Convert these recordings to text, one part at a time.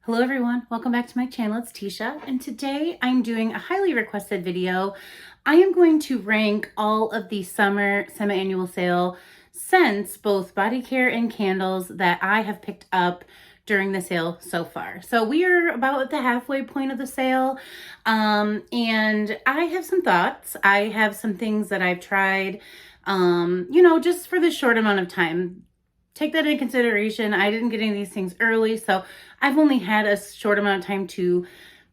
Hello everyone, welcome back to my channel. It's Teesha, and today I'm doing a highly requested video. I am going to rank all of the summer semi-annual sale scents, both body care and candles, that I have picked up during the sale so far. So we are about at the halfway point of the sale, and I have some thoughts. I have some things that I've tried, just for this short amount of time. Take that into consideration. I didn't get any of these things early, so I've only had a short amount of time to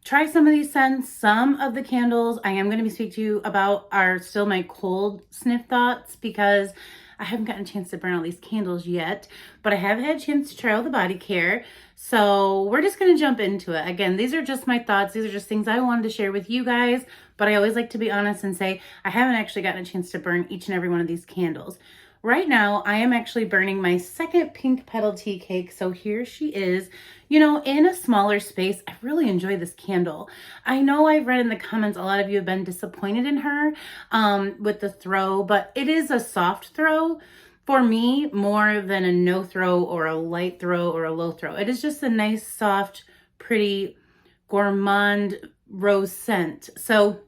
try some of these scents. Some of the candles I am going to be speaking to you about are still my cold sniff thoughts because I haven't gotten a chance to burn all these candles yet, but I have had a chance to try all the body care. So we're just going to jump into it. Again, these are just my thoughts. These are just things I wanted to share with you guys, but I always like to be honest and say I haven't actually gotten a chance to burn each and every one of these candles. Right now, I am actually burning my second pink petal tea cake. So here she is, in a smaller space. I really enjoy this candle. I know I've read in the comments, a lot of you have been disappointed in her with the throw, but it is a soft throw for me more than a no throw or a light throw or a low throw. It is just a nice, soft, pretty gourmand rose scent. So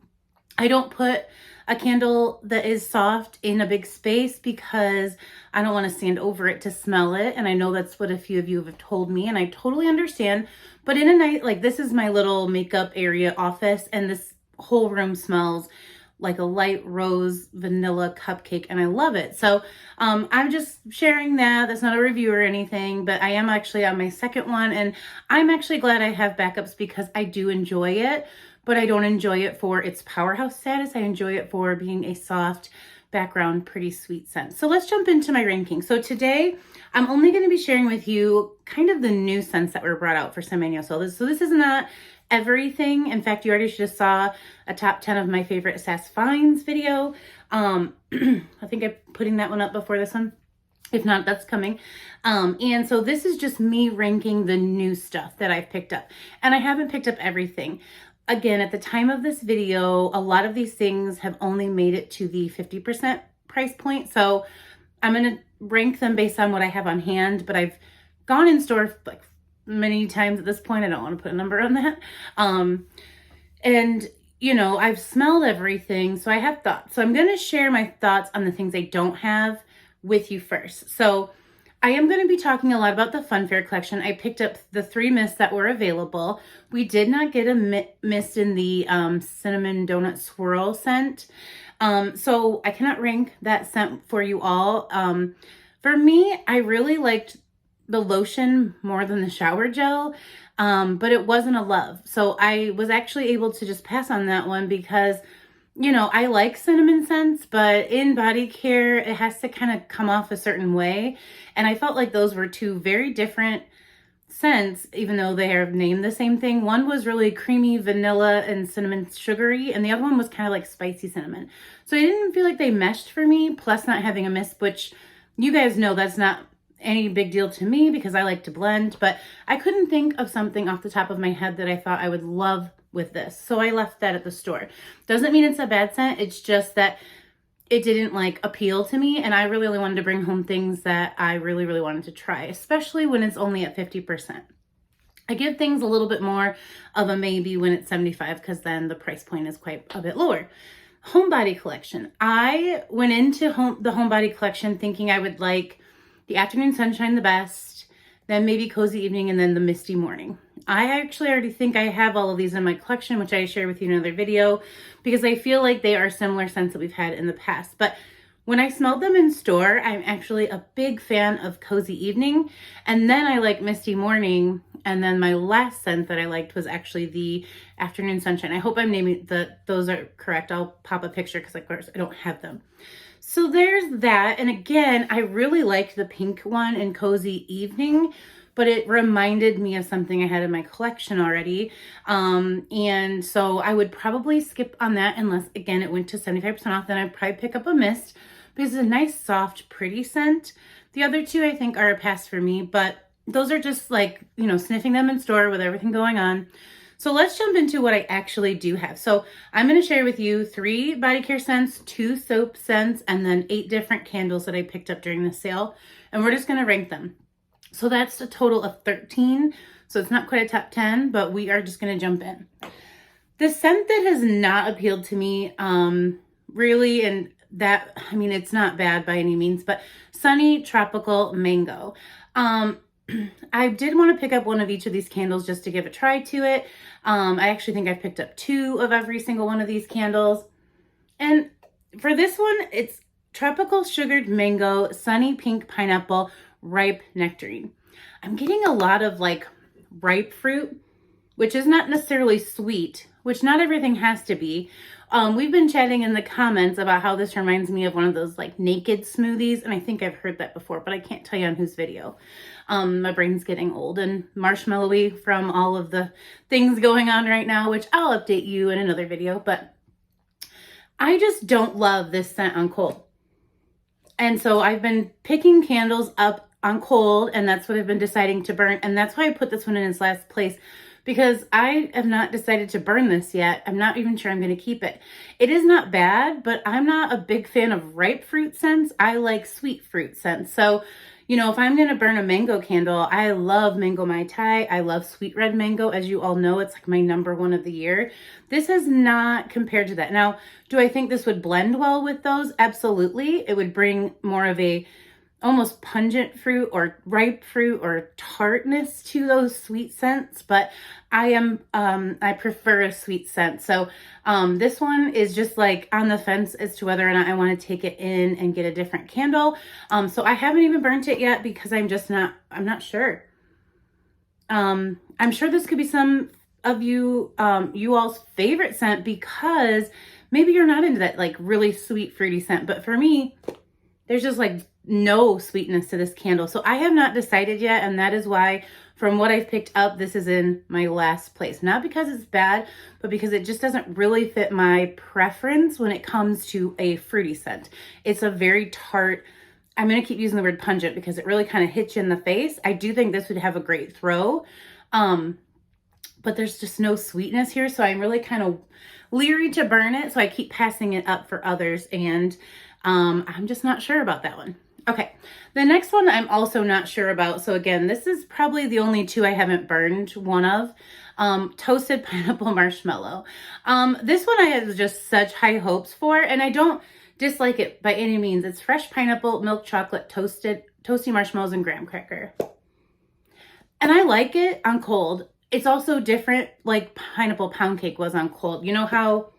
I don't put a candle that is soft in a big space because I don't want to stand over it to smell it. And I know that's what a few of you have told me, and I totally understand. But in a night, like this is my little makeup area office, and this whole room smells like a light rose vanilla cupcake, and I love it. So I'm just sharing that. That's not a review or anything, but I am actually on my second one, and I'm actually glad I have backups because I do enjoy it. But I don't enjoy it for its powerhouse status. I enjoy it for being a soft background, pretty sweet scent. So let's jump into my ranking. So today, I'm only going to be sharing with you kind of the new scents that were brought out for semi-annual sale. So this is not everything. In fact, you already just saw a top 10 of my favorite Sass Finds video. I think I'm putting that one up before this one. If not, that's coming. And so this is just me ranking the new stuff that I've picked up. And I haven't picked up everything. Again, at the time of this video, a lot of these things have only made it to the 50% price point. So I'm going to rank them based on what I have on hand, but I've gone in store like many times at this point. I don't want to put a number on that. I've smelled everything, so I have thoughts. So I'm going to share my thoughts on the things I don't have with you first. So I am going to be talking a lot about the Fun Fair collection. I picked up the 3 mists that were available. We did not get a mist in the cinnamon donut swirl scent. So I cannot rank that scent for you all. For me, I really liked the lotion more than the shower gel, but it wasn't a love. So I was actually able to just pass on that one because I like cinnamon scents, but in body care, it has to kind of come off a certain way. And I felt like those were 2 very different scents, even though they are named the same thing. One was really creamy vanilla and cinnamon sugary, and the other one was kind of like spicy cinnamon. So I didn't feel like they meshed for me, plus not having a mist, which you guys know that's not any big deal to me because I like to blend, but I couldn't think of something off the top of my head that I thought I would love with this. So I left that at the store. Doesn't mean it's a bad scent. It's just that it didn't appeal to me. And I really wanted to bring home things that I really wanted to try, especially when it's only at 50%. I give things a little bit more of a maybe when it's 75 because then the price point is quite a bit lower. Homebody collection. I went into the homebody collection thinking I would like the afternoon sunshine the best, then maybe cozy evening, and then the misty morning. I actually already think I have all of these in my collection, which I share with you in another video, because I feel like they are similar scents that we've had in the past. But when I smelled them in store, I'm actually a big fan of cozy evening, and then I like misty morning, and then my last scent that I liked was actually the afternoon sunshine. I hope I'm naming those are correct. I'll pop a picture because of course I don't have them. So there's that. And again, I really liked the pink one in Cozy Evening, but it reminded me of something I had in my collection already. And so I would probably skip on that unless, again, it went to 75% off. Then I'd probably pick up a mist because it's a nice, soft, pretty scent. The other 2, I think, are a pass for me, but those are just sniffing them in store with everything going on. So let's jump into what I actually do have. So I'm going to share with you 3 body care scents, 2 soap scents, and then 8 different candles that I picked up during the sale. And we're just going to rank them. So that's a total of 13. So it's not quite a top 10, but we are just going to jump in. The scent that has not appealed to me, really, and that, I mean, it's not bad by any means, but Sunny Tropical Mango. I did want to pick up one of each of these candles just to give a try to it. I actually think I've picked up 2 of every single one of these candles. And for this one, it's Tropical Sugared Mango, Sunny Pink Pineapple, Ripe Nectarine. I'm getting a lot of like ripe fruit, which is not necessarily sweet, which not everything has to be. We've been chatting in the comments about how this reminds me of one of those like naked smoothies, and I think I've heard that before, but I can't tell you on whose video. My brain's getting old and marshmallowy from all of the things going on right now, which I'll update you in another video, but I just don't love this scent on cold. And so I've been picking candles up on cold, and that's what I've been deciding to burn, and that's why I put this one in its last place, because I have not decided to burn this yet. I'm not even sure I'm going to keep it. It is not bad, but I'm not a big fan of ripe fruit scents. I like sweet fruit scents. So, you know, if I'm going to burn a mango candle, I love mango Mai Tai. I love sweet red mango. As you all know, it's like my #1 of the year. This is not compared to that. Now, do I think this would blend well with those? Absolutely. It would bring more of a almost pungent fruit or ripe fruit or tartness to those sweet scents, but I prefer a sweet scent. So this one is just like on the fence as to whether or not I want to take it in and get a different candle. So I haven't even burnt it yet because I'm not sure. I'm sure this could be some of you all's favorite scent, because maybe you're not into that like really sweet fruity scent, but for me, there's just like no sweetness to this candle. So I have not decided yet, and that is why from what I've picked up, this is in my last place. Not because it's bad, but because it just doesn't really fit my preference when it comes to a fruity scent. It's a very tart, I'm going to keep using the word pungent because it really kind of hits you in the face. I do think this would have a great throw, but there's just no sweetness here. So I'm really kind of leery to burn it. So I keep passing it up for others, and I'm just not sure about that one. Okay, the next one I'm also not sure about. So again, this is probably the only 2 I haven't burned one of. Toasted Pineapple Marshmallow. This one I have just such high hopes for, and I don't dislike it by any means. It's fresh pineapple, milk chocolate, toasty marshmallows, and graham cracker. And I like it on cold. It's also different like pineapple pound cake was on cold. You know how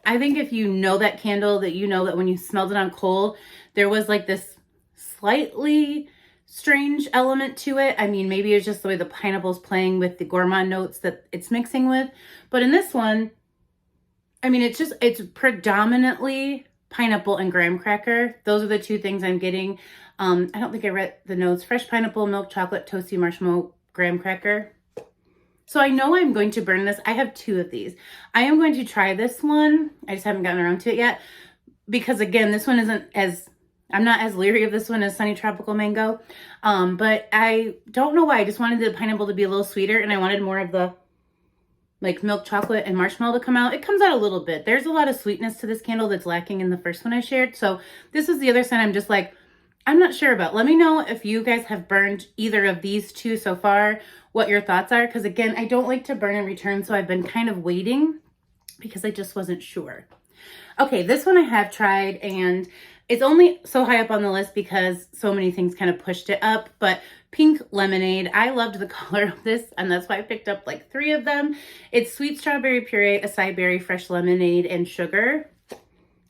I think if you know that candle, that you know that when you smelled it on cold, there was like this slightly strange element to it. I mean, maybe it's just the way the pineapple's playing with the gourmand notes that it's mixing with. But in this one, I mean, it's predominantly pineapple and graham cracker. Those are the 2 things I'm getting. I don't think I read the notes. Fresh pineapple, milk chocolate, toasty marshmallow, graham cracker. So I know I'm going to burn this. I have 2 of these. I am going to try this one. I just haven't gotten around to it yet, because again, this one I'm not as leery of this one as Sunny Tropical Mango. But I don't know why. I just wanted the pineapple to be a little sweeter, and I wanted more of the like milk chocolate and marshmallow to come out. It comes out a little bit. There's a lot of sweetness to this candle that's lacking in the first one I shared. So this is the other scent I'm just like, I'm not sure about. Let me know if you guys have burned either of these 2 so far, what your thoughts are. Because again, I don't like to burn and return, so I've been kind of waiting because I just wasn't sure. Okay, this one I have tried, and it's only so high up on the list because so many things kind of pushed it up, but Pink Lemonade. I loved the color of this, and that's why I picked up like 3 of them. It's sweet strawberry puree, acai berry, fresh lemonade, and sugar.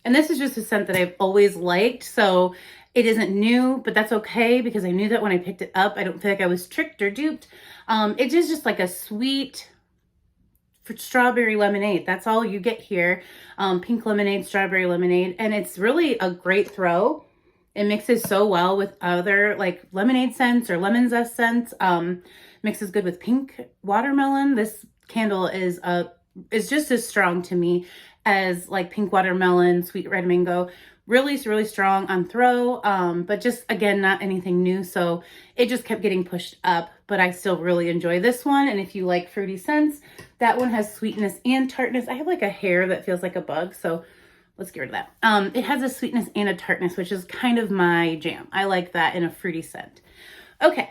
And this is just a scent that I've always liked, so it isn't new, but that's okay because I knew that when I picked it up. I don't feel like I was tricked or duped. It is just like a sweet strawberry lemonade. That's all you get here. Pink lemonade, strawberry lemonade, and it's really a great throw. It mixes so well with other like lemonade scents or lemon zest scents. Mixes good with pink watermelon. This candle is just as strong to me as like pink watermelon, sweet red mango. Really, really strong on throw, but just, again, not anything new, so it just kept getting pushed up, but I still really enjoy this one, and if you like fruity scents, that one has sweetness and tartness. I have, like, a hair that feels like a bug, so let's get rid of that. It has a sweetness and a tartness, which is kind of my jam. I like that in a fruity scent. Okay,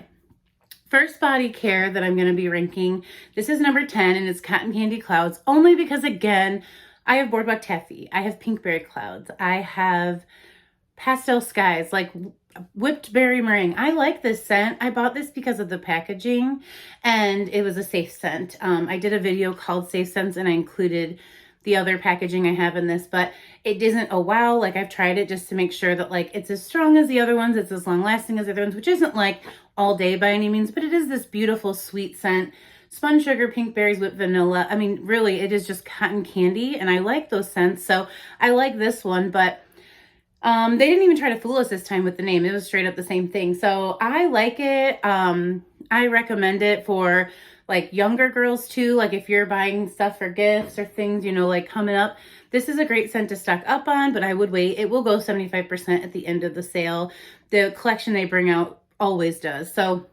First body care that I'm going to be ranking, this is number 10, and it's Cotton Candy Clouds, only because, again, I have Boardwalk Taffy, I have Pinkberry Clouds, I have Pastel Skies, like Whipped Berry Meringue. I like this scent. I bought this because of the packaging, and it was a safe scent. I did a video called Safe Scents, and I included the other packaging I have in this, but it isn't a wow. Like, I've tried it just to make sure that, like, it's as strong as the other ones, it's as long lasting as the other ones, which isn't like all day by any means, but it is this beautiful sweet scent. Spun sugar, pink berries with vanilla. I mean, really, it is just cotton candy, and I like those scents, so I like this one, but they didn't even try to fool us this time with the name. It was straight up the same thing. So I like it. I recommend it for like younger girls too. Like if you're buying stuff for gifts or things, you know, like coming up, this is a great scent to stock up on, but I would wait. It will go 75% at the end of the sale. The collection they bring out always does. So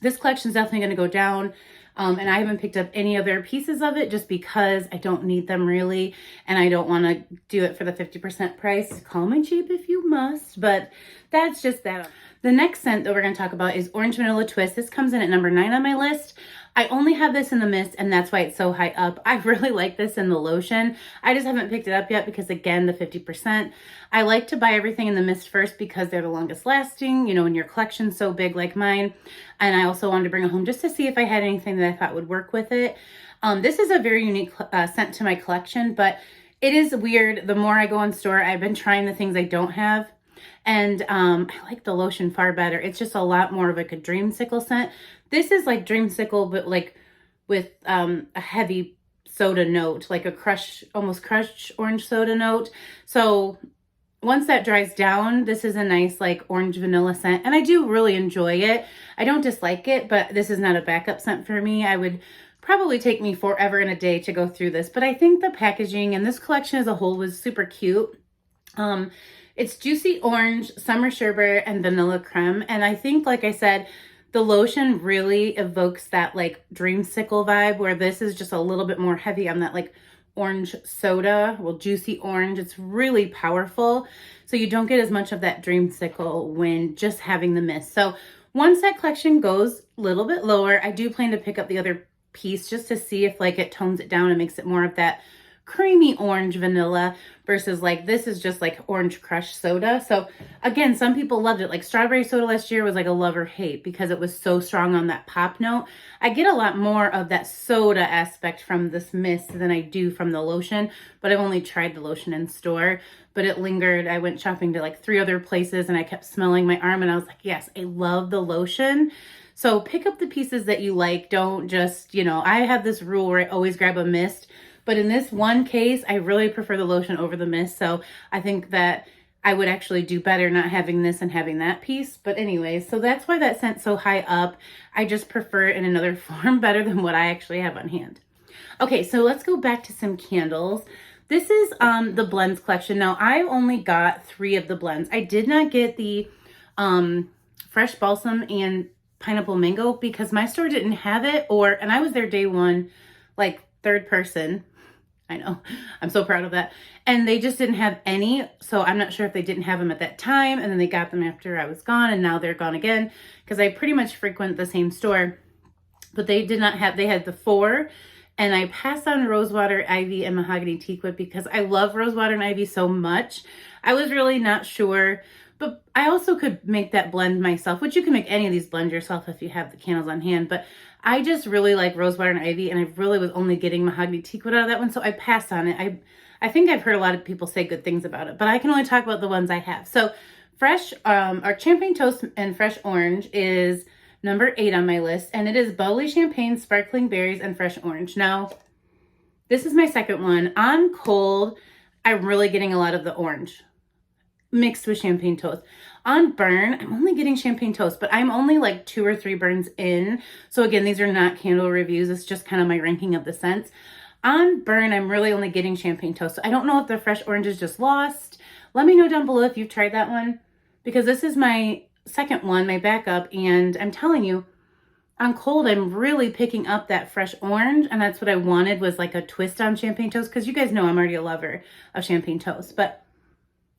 this collection is definitely going to go down. And I haven't picked up any other pieces of it just because I don't need them really. And I don't want to do it for the 50% price. Call me cheap if you must, but that's just that. The next scent that we're going to talk about is Orange Vanilla Twist. This comes in at number 9 on my list. I only have this in the mist, and that's why it's so high up. I really like this in the lotion. I just haven't picked it up yet because, again, the 50%. I like to buy everything in the mist first because they're the longest lasting, you know, when your collection's so big like mine. And I also wanted to bring it home just to see if I had anything that I thought would work with it. This is a very unique scent to my collection, but it is weird. The more I go in store, I've been trying the things I don't have. And I like the lotion far better. It's just a lot more of like a dreamsicle scent. This is like dreamsicle, but like with a heavy soda note, like a almost crushed orange soda note. So once that dries down, this is a nice like orange vanilla scent. And I do really enjoy it. I don't dislike it, but this is not a backup scent for me. I would probably take me forever and a day to go through this. But I think the packaging and this collection as a whole was super cute. It's juicy orange, summer sherbet, and vanilla creme. And I think, like I said, the lotion really evokes that like dreamsicle vibe, where this is just a little bit more heavy on that like orange soda, well, juicy orange. It's really powerful. So you don't get as much of that dreamsicle when just having the mist. So once that collection goes a little bit lower, I do plan to pick up the other piece just to see if like it tones it down and makes it more of that creamy orange vanilla versus like this is just like orange crushed soda. So again, some people loved it. Like strawberry soda last year was like a love or hate because it was so strong on that pop note. I get a lot more of that soda aspect from this mist than I do from the lotion, but I've only tried the lotion in store, but it lingered. I went shopping to like 3 other places and I kept smelling my arm and I was like, yes, I love the lotion. So pick up the pieces that you like. Don't just, you know, I have this rule where I always grab a mist. But in this one case, I really prefer the lotion over the mist. So I think that I would actually do better not having this and having that piece. But anyways, so that's why that scent's so high up. I just prefer it in another form better than what I actually have on hand. Okay, so let's go back to some candles. This is the blends collection. Now, I only got 3 of the blends. I did not get the fresh balsam and pineapple mango because my store didn't have it, and I was there day one, like 3rd person. I know, I'm so proud of that. And they just didn't have any. So I'm not sure if they didn't have them at that time and then they got them after I was gone and now they're gone again because I pretty much frequent the same store. But they did not have, they had the 4 and I passed on rosewater, ivy, and mahogany teakwood because I love rosewater and ivy so much. I was really not sure, but I also could make that blend myself, which you can make any of these blends yourself if you have the candles on hand. But I just really like rosewater and ivy, and I really was only getting mahogany teakwood out of that one, so I passed on it. I think I've heard a lot of people say good things about it, but I can only talk about the ones I have. So fresh, our champagne toast and fresh orange is number 8 on my list, and it is bubbly champagne, sparkling berries, and fresh orange. Now, this is my second one. On cold, I'm really getting a lot of the orange mixed with champagne toast. On burn, I'm only getting champagne toast, but I'm only like 2 or 3 burns in. So again, these are not candle reviews. It's just kind of my ranking of the scents. On burn, I'm really only getting champagne toast. So I don't know if the fresh orange is just lost. Let me know down below if you've tried that one, because this is my second one, my backup. And I'm telling you, on cold, I'm really picking up that fresh orange. And that's what I wanted, was like a twist on champagne toast. Because you guys know I'm already a lover of champagne toast. But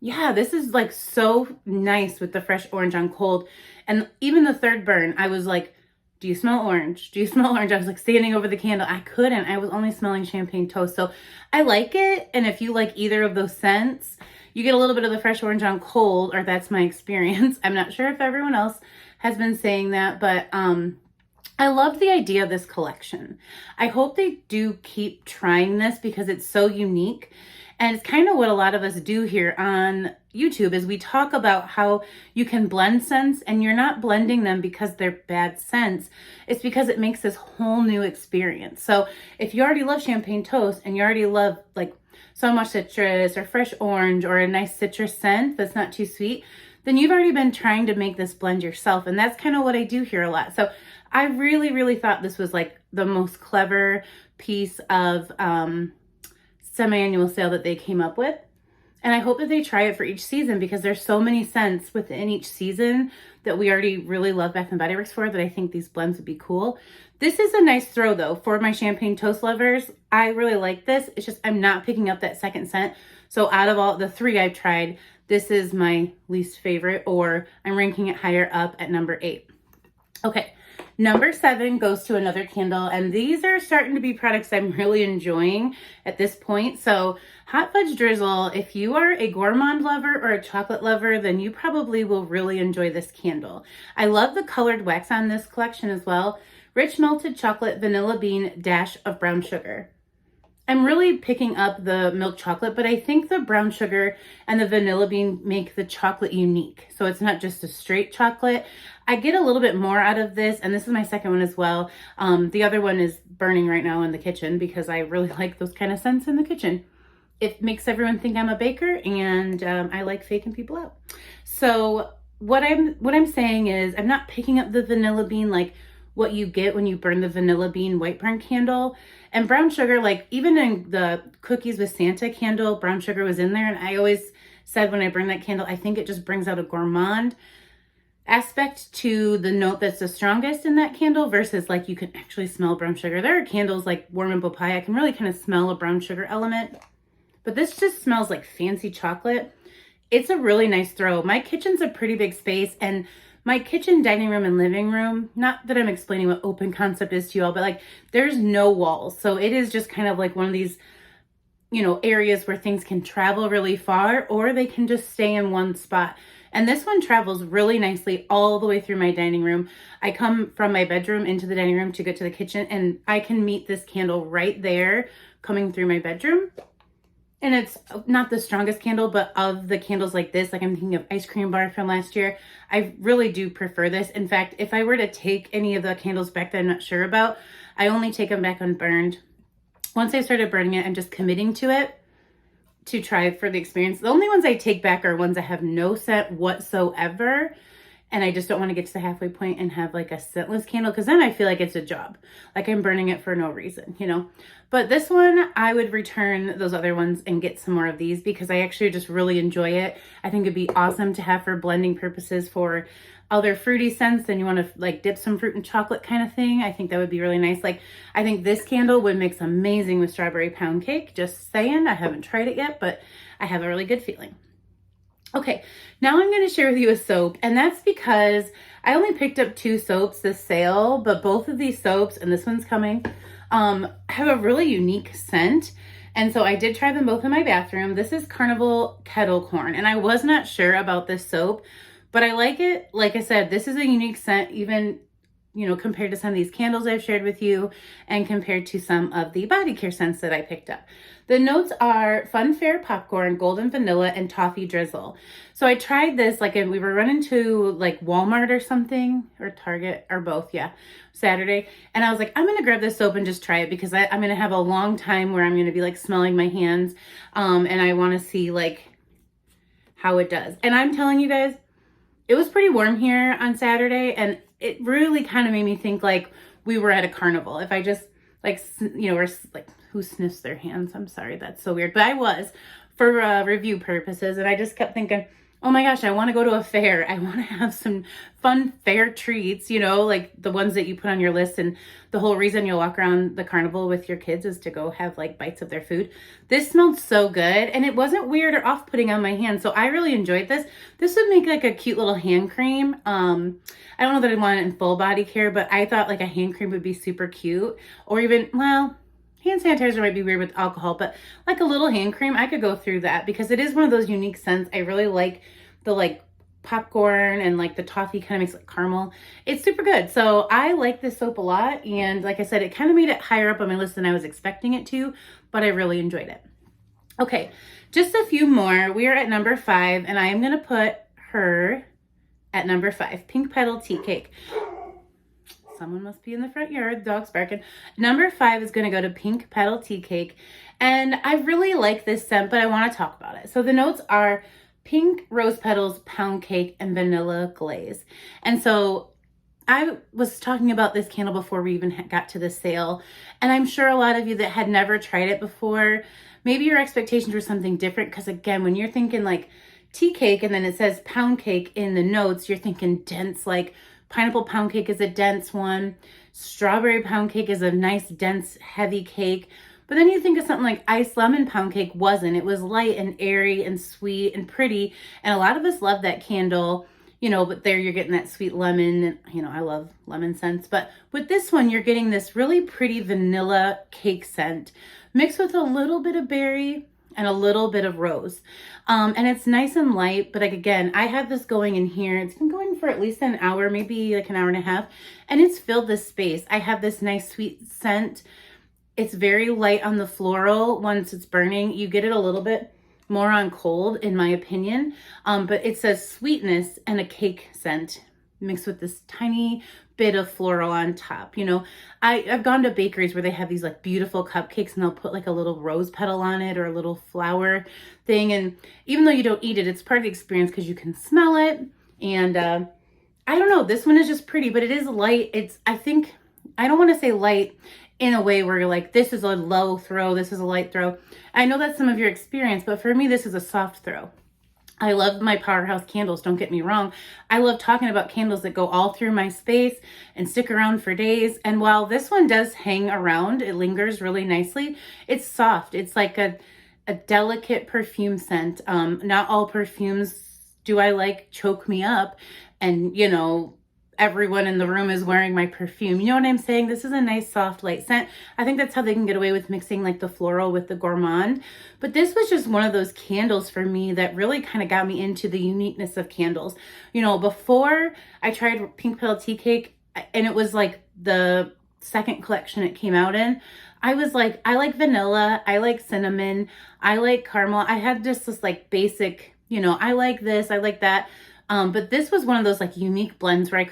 yeah, this is like so nice with the fresh orange on cold. And even the 3rd burn, I was like do you smell orange? Do you smell orange? I was like standing over the candle. I couldn't. I was only smelling champagne toast. So I like it. And if you like either of those scents, you get a little bit of the fresh orange on cold, or that's my experience. I'm not sure if everyone else has been saying that, but I love the idea of this collection. I hope they do keep trying this because it's so unique. And it's kind of what a lot of us do here on YouTube is we talk about how you can blend scents, and you're not blending them because they're bad scents. It's because it makes this whole new experience. So if you already love champagne toast and you already love like so much citrus or fresh orange or a nice citrus scent that's not too sweet, then you've already been trying to make this blend yourself. And that's kind of what I do here a lot. So I really, really thought this was like the most clever piece of semi-annual sale that they came up with. And I hope that they try it for each season because there's so many scents within each season that we already really love Bath and Body Works for that I think these blends would be cool. This is a nice throw though for my champagne toast lovers. I really like this. It's just I'm not picking up that second scent. So out of all the three I've tried, this is my least favorite, or I'm ranking it higher up at number 8. Okay. Number 7 goes to another candle, and these are starting to be products I'm really enjoying at this point. So Hot Fudge Drizzle, if you are a gourmand lover or a chocolate lover, then you probably will really enjoy this candle. I love the colored wax on this collection as well. Rich melted chocolate, vanilla bean, dash of brown sugar. I'm really picking up the milk chocolate, but I think the brown sugar and the vanilla bean make the chocolate unique. So it's not just a straight chocolate. I get a little bit more out of this, and this is my second one as well. The other one is burning right now in the kitchen because I really like those kind of scents in the kitchen. It makes everyone think I'm a baker, and I like faking people out. So what I'm saying is I'm not picking up the vanilla bean like what you get when you burn the vanilla bean whitebarn candle. And brown sugar, like even in the Cookies with Santa candle, brown sugar was in there. And I always said when I burn that candle, I think it just brings out a gourmand aspect to the note that's the strongest in that candle versus like you can actually smell brown sugar. There are candles like Warm and Papaya. I can really kind of smell a brown sugar element. But this just smells like fancy chocolate. It's a really nice throw. My kitchen's a pretty big space, and my kitchen, dining room, and living room, not that I'm explaining what open concept is to you all, but like there's no walls. So it is just kind of like one of these, you know, areas where things can travel really far or they can just stay in one spot. And this one travels really nicely all the way through my dining room. I come from my bedroom into the dining room to get to the kitchen, and I can meet this candle right there coming through my bedroom. And it's not the strongest candle, but of the candles like this, like I'm thinking of Ice Cream Bar from last year, I really do prefer this. In fact, if I were to take any of the candles back that I'm not sure about, I only take them back unburned. Once I started burning it, I'm just committing to it to try for the experience. The only ones I take back are ones that have no scent whatsoever. And I just don't want to get to the halfway point and have like a scentless candle, because then I feel like it's a job. Like I'm burning it for no reason, you know. But this one, I would return those other ones and get some more of these because I actually just really enjoy it. I think it'd be awesome to have for blending purposes for other fruity scents, and you want to like dip some fruit and chocolate kind of thing. I think that would be really nice. Like I think this candle would mix amazing with strawberry pound cake. Just saying, I haven't tried it yet, but I have a really good feeling. Okay, now I'm going to share with you a soap, and that's because I only picked up 2 soaps this sale, but both of these soaps, and this one's coming, have a really unique scent. And so I did try them both in my bathroom. This is Carnival Kettle Corn, and I was not sure about this soap, but I like it. Like I said, this is a unique scent, even, you know, compared to some of these candles I've shared with you and compared to some of the body care scents that I picked up. The notes are Funfair popcorn, golden vanilla, and toffee drizzle. So I tried this, like we were running to like Walmart or something, or Target, or both, yeah, Saturday. And I was like, I'm going to grab this soap and just try it because I'm going to have a long time where I'm going to be like smelling my hands. And I want to see like how it does. And I'm telling you guys, it was pretty warm here on Saturday, and it really kind of made me think like we were at a carnival. If I just like, you know, we're like, who sniffs their hands? I'm sorry, that's so weird. But I was for review purposes, and I just kept thinking, oh my gosh, I want to go to a fair. I want to have some fun fair treats, you know, like the ones that you put on your list. And the whole reason you'll walk around the carnival with your kids is to go have like bites of their food. This smelled so good, and it wasn't weird or off-putting on my hand. So I really enjoyed this. This would make like a cute little hand cream. I don't know that I want it in full body care, but I thought like a hand cream would be super cute. Or even, well, hand sanitizer might be weird with alcohol, but like a little hand cream, I could go through that because it is one of those unique scents. I really like the like popcorn and like the toffee kind of makes like caramel. It's super good. So I like this soap a lot. And like I said, it kind of made it higher up on my list than I was expecting it to, but I really enjoyed it. Okay, just a few more. We are at number 5, and I am going to put her at number 5, Pink Petal Tea Cake. Someone must be in the front yard. Dog's barking. Number 5 is going to go to Pink Petal Tea Cake. And I really like this scent, but I want to talk about it. So the notes are pink rose petals, pound cake, and vanilla glaze. And so I was talking about this candle before we even got to the sale. And I'm sure a lot of you that had never tried it before, maybe your expectations were something different. Because again, when you're thinking like tea cake and then it says pound cake in the notes, you're thinking dense, like pineapple pound cake is a dense one. Strawberry pound cake is a nice, dense, heavy cake. But then you think of something like iced lemon pound cake wasn't. It was light and airy and sweet and pretty. And a lot of us love that candle, you know, but there you're getting that sweet lemon. And, you know, I love lemon scents. But with this one, you're getting this really pretty vanilla cake scent mixed with a little bit of berry and a little bit of rose. And it's nice and light, but like, again, I have this going in here. It's been going for at least an hour, maybe like an hour and a half, and it's filled this space. I have this nice sweet scent. It's very light on the floral. Once it's burning, you get it a little bit more on cold, in my opinion. But it's a sweetness and a cake scent mixed with this tiny bit of floral on top. You know, I've gone to bakeries where they have these like beautiful cupcakes and they'll put like a little rose petal on it or a little flower thing. And even though you don't eat it, it's part of the experience because you can smell it. And I don't know, this one is just pretty, but it is light. I don't want to say light in a way where you're like, this is a low throw, this is a light throw. I know that's some of your experience, but for me, this is a soft throw. I love my powerhouse candles, don't get me wrong. I love talking about candles that go all through my space and stick around for days. And while this one does hang around, it lingers really nicely, it's soft. It's like a delicate perfume scent. Not all perfumes do I like choke me up and, you know, everyone in the room is wearing my perfume. You know what I'm saying? This is a nice, soft, light scent. I think that's how they can get away with mixing like the floral with the gourmand. But this was just one of those candles for me that really kind of got me into the uniqueness of candles. You know, before I tried Pink Petal Tea Cake, and it was like the second collection it came out in, I was like, I like vanilla, I like cinnamon, I like caramel. I had just this like basic, you know, I like this, I like that. But this was one of those like unique blends where I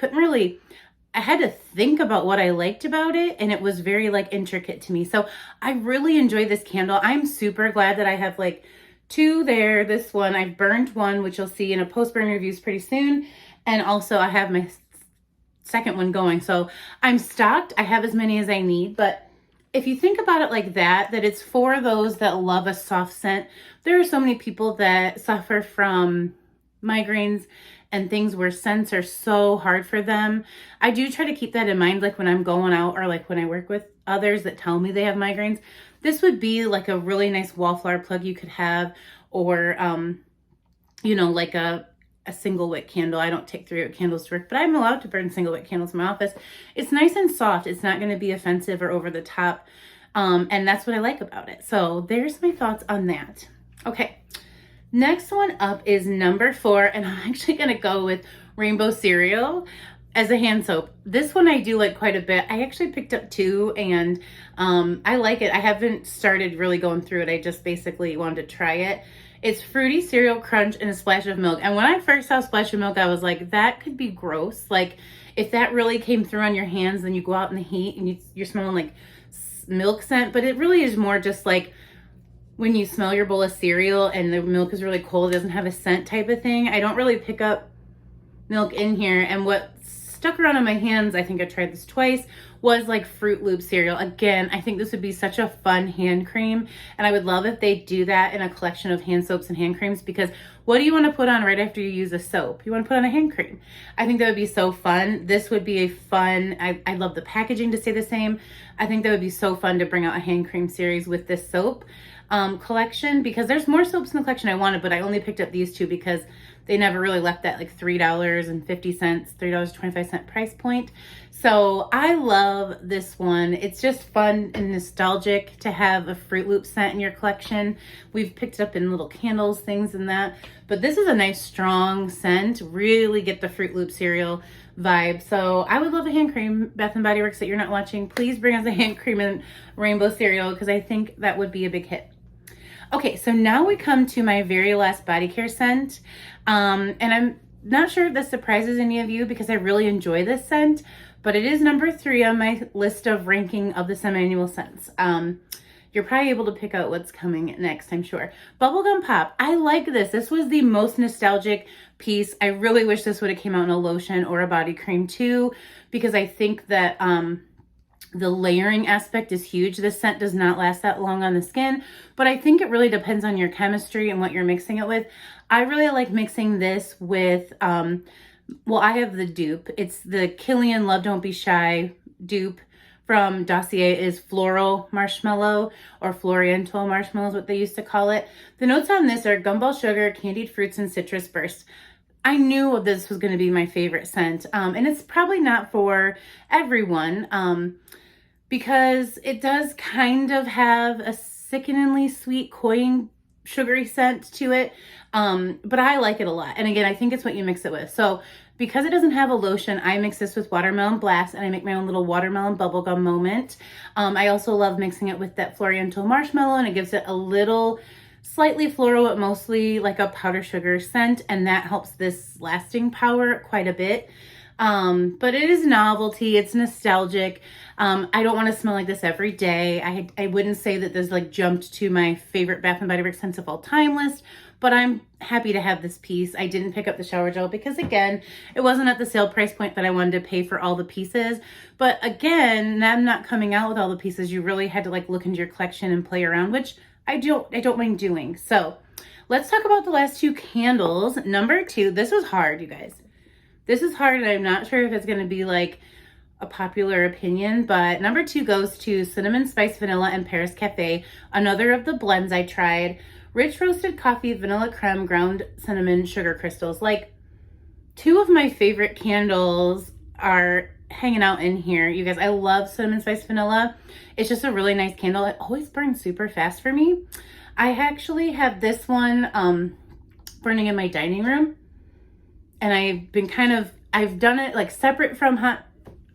had to think about what I liked about it, and it was very like intricate to me. So I really enjoyed this candle. I'm super glad that I have like 2 there. This one, I've burned one, which you'll see in a post-burn reviews pretty soon. And also I have my second one going. So I'm stocked. I have as many as I need. But if you think about it like that it's for those that love a soft scent. There are so many people that suffer from migraines and things where scents are so hard for them. I do try to keep that in mind, like when I'm going out or like when I work with others that tell me they have migraines. This would be like a really nice wallflower plug you could have, or you know, like a single wick candle. I don't take 3-wick candles to work, but I'm allowed to burn single wick candles in my office. It's nice and soft. It's not going to be offensive or over the top. And that's what I like about it. So there's my thoughts on that. Okay. Next one up is number 4, and I'm actually going to go with Rainbow Cereal as a hand soap. This one I do like quite a bit. I actually picked up 2, and I like it. I haven't started really going through it. I just basically wanted to try it. It's fruity cereal crunch and a splash of milk. And when I first saw splash of milk, I was like, that could be gross. Like if that really came through on your hands, then you go out in the heat and you're smelling like milk scent. But it really is more just like when you smell your bowl of cereal and the milk is really cold, it doesn't have a scent type of thing. I don't really pick up milk in here. And what stuck around in my hands, I think I tried this twice, was like Fruit Loop cereal. Again, I think this would be such a fun hand cream, and I would love if they do that in a collection of hand soaps and hand creams, because what do you want to put on right after you use a soap? You want to put on a hand cream. I think that would be so fun. This would be a fun, I love the packaging to stay the same. I think that would be so fun to bring out a hand cream series with this soap collection, because there's more soaps in the collection I wanted, but I only picked up these two because they never really left that like $3.50, $3.25 price point. So I love this one. It's just fun and nostalgic to have a Fruit Loop scent in your collection. We've picked it up in little candles, things and that, but this is a nice strong scent. Really get the Fruit Loop cereal vibe. So I would love a hand cream, Bath and Body Works, that you're not watching. Please bring us a hand cream and rainbow cereal, because I think that would be a big hit. Okay, so now we come to my very last body care scent. And I'm not sure if this surprises any of you because I really enjoy this scent, but it is number 3 on my list of ranking of the semi-annual scents. You're probably able to pick out what's coming next, I'm sure. Bubblegum Pop. I like this. This was the most nostalgic piece. I really wish this would have came out in a lotion or a body cream too, because I think that the layering aspect is huge. This scent does not last that long on the skin, but I think it really depends on your chemistry and what you're mixing it with. I really like mixing this with, well, I have the dupe. It's the Killian Love Don't Be Shy dupe from Dossier. Is floral marshmallow, or Floriental marshmallow is what they used to call it. The notes on this are gumball sugar, candied fruits, and citrus burst. I knew this was going to be my favorite scent, and it's probably not for everyone, because it does kind of have a sickeningly sweet, cloying, sugary scent to it, but I like it a lot. And again, I think it's what you mix it with. So because it doesn't have a lotion, I mix this with Watermelon Blast, and I make my own little watermelon bubblegum moment. I also love mixing it with that Floriental marshmallow, and it gives it a little slightly floral, but mostly like a powder sugar scent, and that helps this lasting power quite a bit. But it is novelty, it's nostalgic. I don't want to smell like this every day. I wouldn't say that this like jumped to my favorite Bath and Body Works scents of all time list, but I'm happy to have this piece. I didn't pick up the shower gel because again, it wasn't at the sale price point that I wanted to pay for all the pieces. But again, I'm not coming out with all the pieces. You really had to like look into your collection and play around, which I don't mind doing. So let's talk about the last 2 candles. Number 2, this was hard, you guys. This is hard, and I'm not sure if it's going to be like a popular opinion, but number 2 goes to Cinnamon Spice Vanilla and Paris Cafe, another of the blends I tried. Rich roasted coffee, vanilla creme, ground cinnamon, sugar crystals. Like 2 of my favorite candles are hanging out in here. You guys, I love Cinnamon Spice Vanilla. It's just a really nice candle. It always burns super fast for me. I actually have this one burning in my dining room. And I've done it like separate from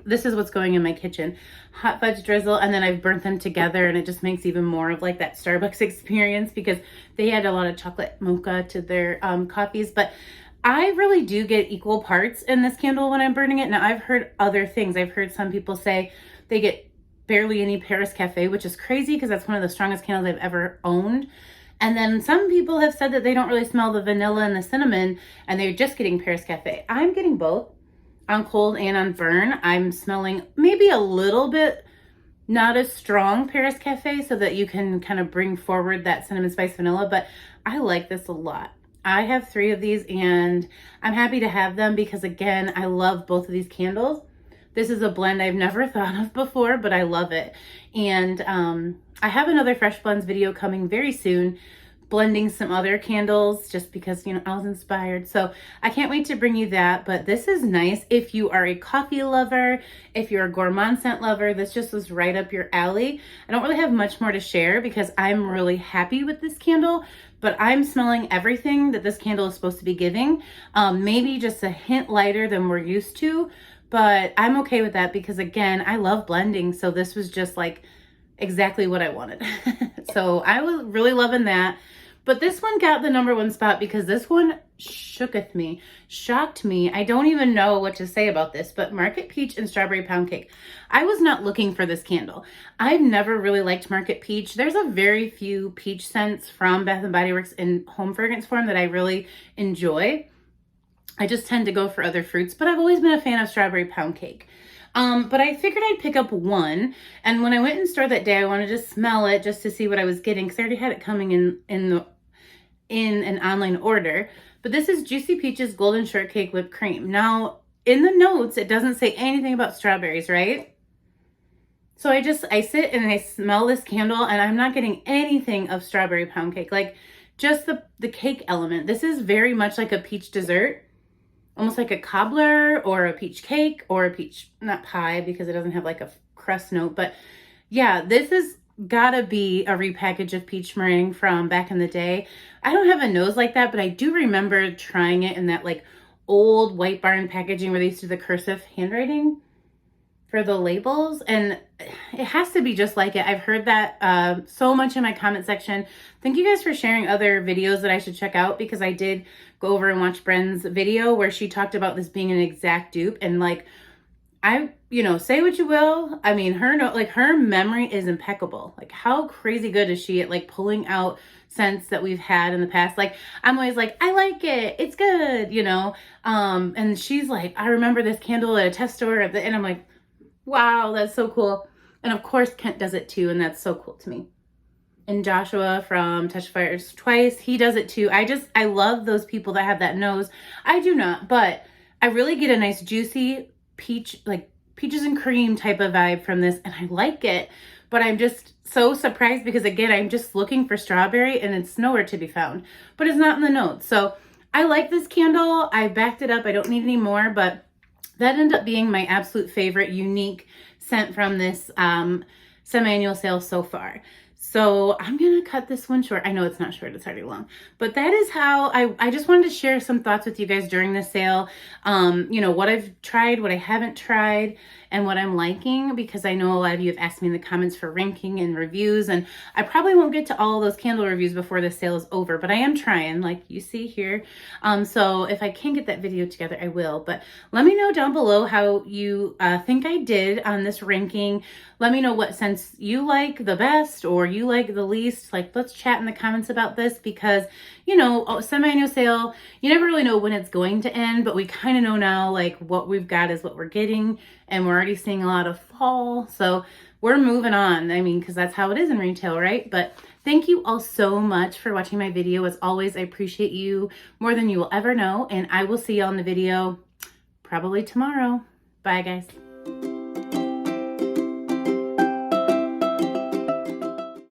this is what's going in my kitchen. Hot fudge drizzle, and then I've burnt them together, and it just makes even more of like that Starbucks experience, because they had a lot of chocolate mocha to their coffees. But I really do get equal parts in this candle when I'm burning it. Now, I've heard other things. I've heard some people say they get barely any Paris Cafe, which is crazy because that's one of the strongest candles I've ever owned. And then some people have said that they don't really smell the vanilla and the cinnamon, and they're just getting Paris Cafe. I'm getting both on cold and on burn. I'm smelling maybe a little bit not as strong Paris Cafe, so that you can kind of bring forward that cinnamon spice vanilla, but I like this a lot. I have 3 of these, and I'm happy to have them because, again, I love both of these candles. This is a blend I've never thought of before, but I love it. And I have another Fresh Blends video coming very soon, blending some other candles, just because, you know, I was inspired. So I can't wait to bring you that. But this is nice if you are a coffee lover, if you're a gourmand scent lover. This just was right up your alley. I don't really have much more to share because I'm really happy with this candle, but I'm smelling everything that this candle is supposed to be giving. Maybe just a hint lighter than we're used to, but I'm okay with that because, again, I love blending. So this was just like exactly what I wanted. So I was really loving that. But this one got the #1 spot because this one shocked me. I don't even know what to say about this, but Market Peach and Strawberry Pound Cake. I was not looking for this candle. I've never really liked Market Peach. There's a very few peach scents from Bath and Body Works in home fragrance form that I really enjoy. I just tend to go for other fruits, but I've always been a fan of strawberry pound cake. But I figured I'd pick up one. And when I went in store that day, I wanted to smell it just to see what I was getting, because I already had it coming in an online order. But this is Juicy Peaches Golden Shortcake Whipped Cream. Now, in the notes, it doesn't say anything about strawberries, right? So I sit and I smell this candle, and I'm not getting anything of strawberry pound cake. Like, just the cake element. This is very much like a peach dessert. Almost like a cobbler or a peach cake or a peach, not pie because it doesn't have like a crust note. But yeah, this has gotta be a repackage of peach meringue from back in the day. I don't have a nose like that, but I do remember trying it in that like old White Barn packaging where they used to do the cursive handwriting for the labels, and it has to be just like it. I've heard that so much in my comment section. Thank you guys for sharing other videos that I should check out, because I did go over and watch Bren's video where she talked about this being an exact dupe, and like, say what you will. I mean, her memory is impeccable. Like, how crazy good is she at like pulling out scents that we've had in the past? Like, I'm always like, I like it, it's good, and she's like, I remember this candle at a test store, and I'm like, wow, that's so cool. And of course, Kent does it too, and that's so cool to me. And Joshua from Touch Fires Twice, he does it too. I love those people that have that nose. I do not, but I really get a nice juicy peach, like peaches and cream type of vibe from this, and I like it. But I'm just so surprised because, again, I'm just looking for strawberry and it's nowhere to be found. But it's not in the notes. So I like this candle. I backed it up. I don't need any more, but that ended up being my absolute favorite unique scent from this semi-annual sale so far. So I'm going to cut this one short. I know it's not short, it's already long. But that is how I just wanted to share some thoughts with you guys during the sale. What I've tried, what I haven't tried, and what I'm liking, because I know a lot of you have asked me in the comments for ranking and reviews, and I probably won't get to all of those candle reviews before the sale is over, but I am trying, like you see here. So if I can get that video together, I will. But let me know down below how you think I did on this ranking. Let me know what scents you like the best or you like the least. Like, let's chat in the comments about this, because semi-annual sale, you never really know when it's going to end, but we kind of know now, like, what we've got is what we're getting, and we're already seeing a lot of fall, so we're moving on. I mean, because that's how it is in retail, right? But thank you all so much for watching my video. As always, I appreciate you more than you will ever know, and I will see you on the video probably tomorrow. Bye, guys.